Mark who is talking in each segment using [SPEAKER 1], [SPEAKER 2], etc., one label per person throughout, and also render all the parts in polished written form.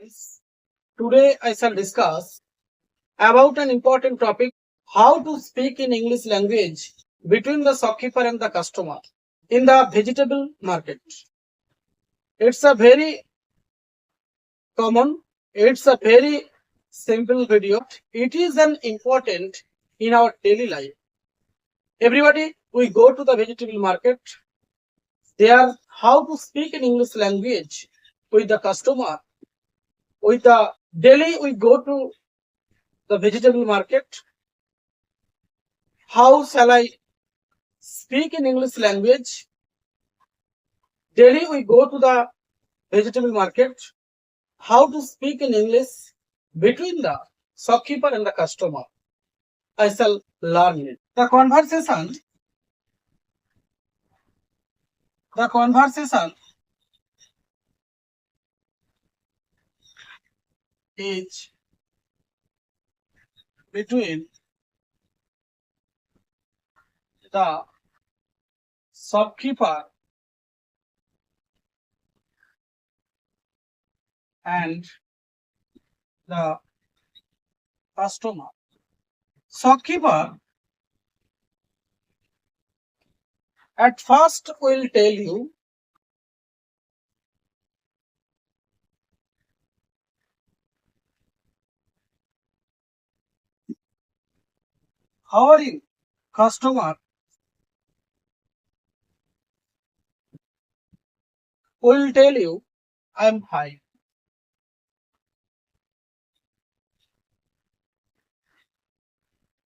[SPEAKER 1] friends, today I shall discuss about an important topic, how to speak in English language between the shopkeeper and the customer in the vegetable market. It's a very common, it's a very simple video. It is an important in our daily life. Everybody, we go to the vegetable market. There, how to speak in English language with the customer. With the daily, we go to the vegetable market. How shall I speak in English language? Daily we go to the vegetable market. How to speak in English between the shopkeeper and the customer? I shall learn it. The conversation is between the shopkeeper and the customer. Shopkeeper at first will tell you how are you? Customer will tell you I'm fine.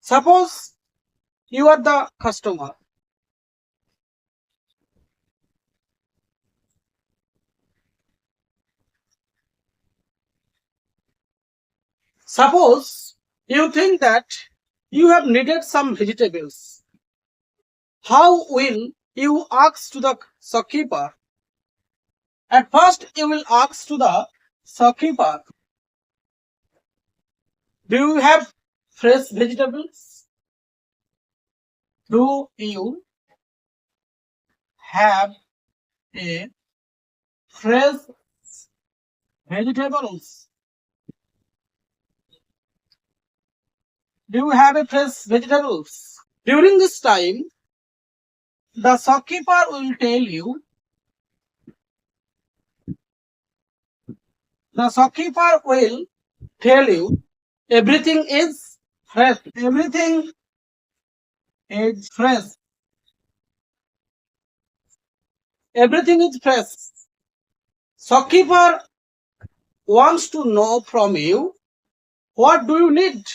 [SPEAKER 1] Suppose you are the customer. Suppose you think that you have needed some vegetables. How will you ask to the shopkeeper? At first, you will ask to the shopkeeper, do you have fresh vegetables? Do you have a fresh vegetables? Do you have a fresh vegetables? During this time, the shopkeeper will tell you, everything is fresh. Everything is fresh. Everything is fresh. Shopkeeper wants to know from you, what do you need?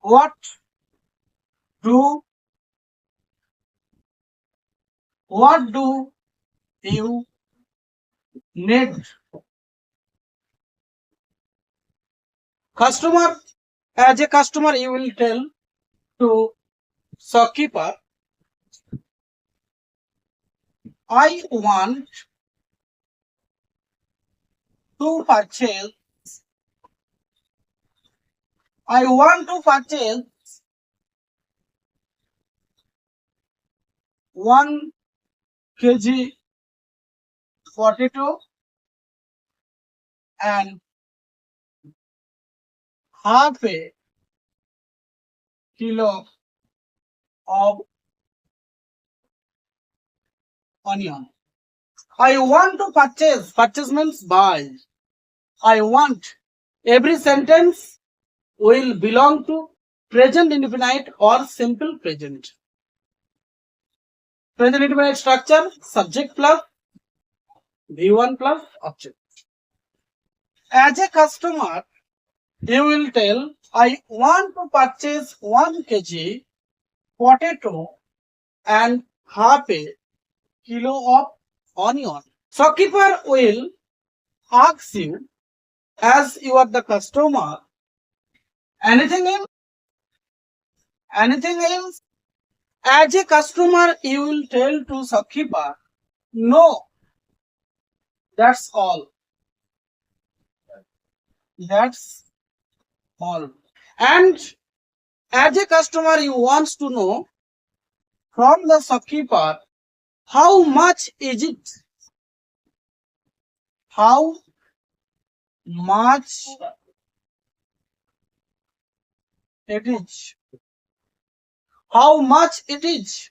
[SPEAKER 1] What do you need? Customer, as a customer, you will tell to shopkeeper, I want to purchase 1 kg potato and half a kilo of onion. I want to purchase. Purchase means buy. I want. Every sentence will belong to present indefinite or simple present. Present indefinite structure, subject plus V1 plus object. As a customer, you will tell, I want to purchase 1 kg potato and half a kilo of onion. Shopkeeper will ask you, as you are the customer, anything else? Anything else? As a customer, you will tell to shopkeeper, no, that's all. That's all. And as a customer, you want to know from the shopkeeper, how much is it? how much it is. How much it is.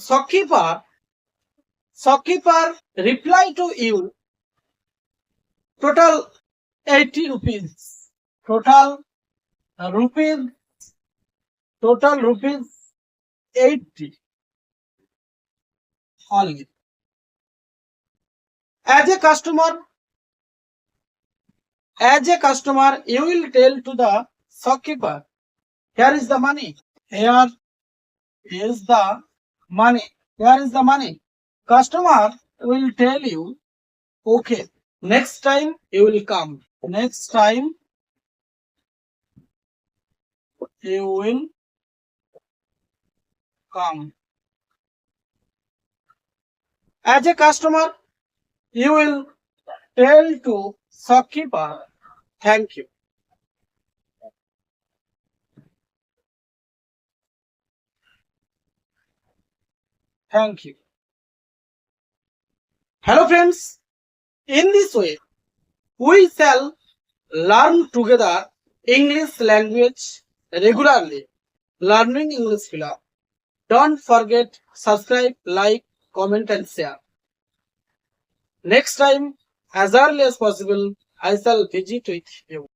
[SPEAKER 1] Shopkeeper reply to you. Total 80 rupees. Rupees. Total rupees 80 only. As a customer, you will tell to the shopkeeper, here is the money. Here is the money. Here is the money. Customer will tell you, okay, next time you will come. Next time you will come. As a customer, you will tell to shopkeeper, thank you. Thank you. Hello friends, in this way, we shall learn together English language regularly. Learning English Phila. Don't forget subscribe, like, comment and share. Next time, as early as possible, I shall visit with you.